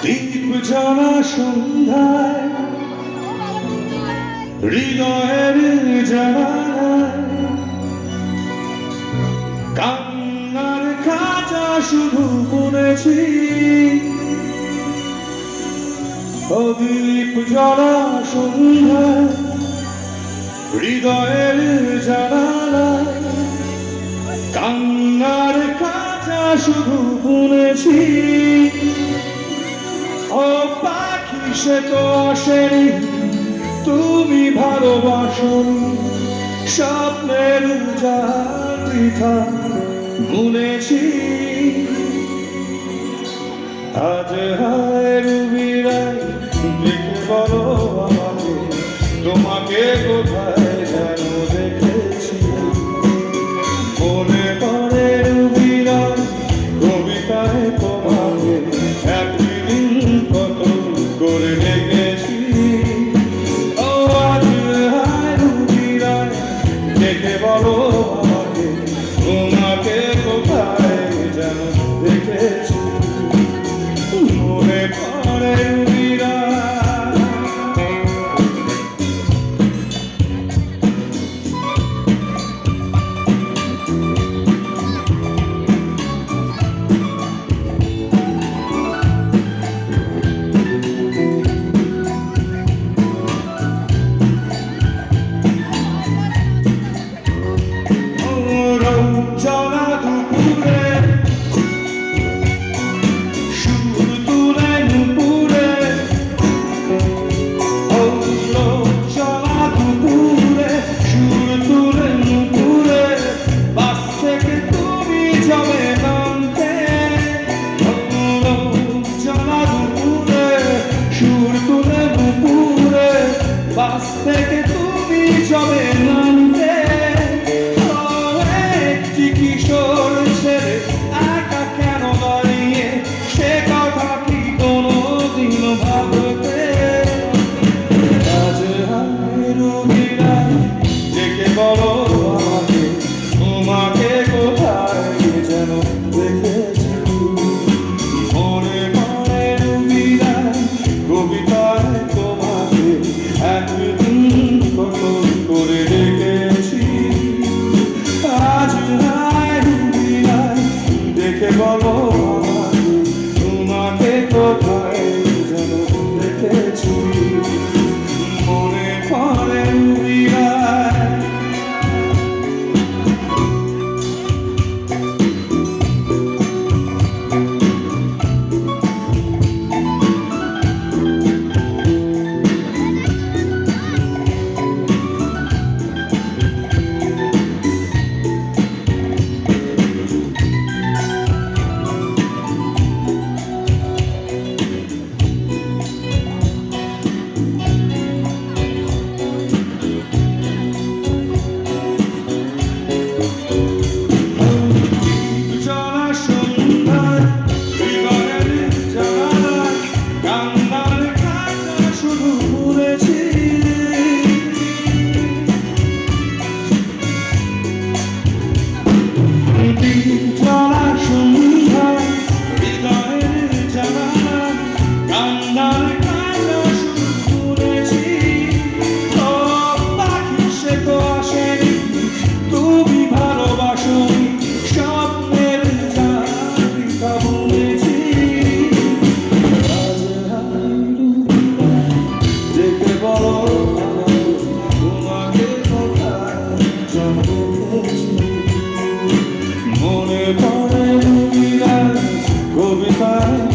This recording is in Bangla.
দীপ জ্বলা সন্ধ্যায় হৃদয়ের জানালায় কান্নার খাঁচা শুধু বুনেছি। ও দীপ জ্বলা সন্ধ্যায় হৃদয়ের জানালায় কান্নার খাঁচা শুধু বুনেছি। ও পাখি সে তো আসেনি, তুমি ভালোবাসনি, স্বপ্নের জাল বৃথা বুনেছি। আজ হায় রুবিরাই দেখে বলো আমাকে, তোমাকে কোথায় যেন দেখেছি। মনে পড়ে রুবিরাই কবিতায় তোমাকে একদিন কত করে দেখেছি। ও আজ হায় রুবিরাই দেখে বলো আমাকে, তোমাকে কোথায় যেন দেখেছি। মনে পড়ে রুবিরাই। জ্বলা দুপুরে সুর তুলে নুপুরে, জ্বলা দুপুরে সুর তুলে নুপুরে, বাস থেকে তুমি যাবে নামতে। জ্বলা দুপুরে সুর তুলে নুপুরে, বাস থেকে তুমি যাবে নামতে। কিশোর ছেলে একা কেন দাঁড়িয়ে, সে কথা কি কোনোদিন ভাবতে। আজ হায় রুবিরাই ডেকে বলো আমাকে, তোমাকে কোথায় যেন দেখেছি। মনে পড়ে রুবিরাই কবিতায় তোমাকে একদিন কত করে দেখেছি। আজ দেখে বলো আমাকে, তোমাকে কোথায় যেন দেখেছি। মনে পড়ে রুবিরাই। মনে পড়ে রুবিরাই কবিতায়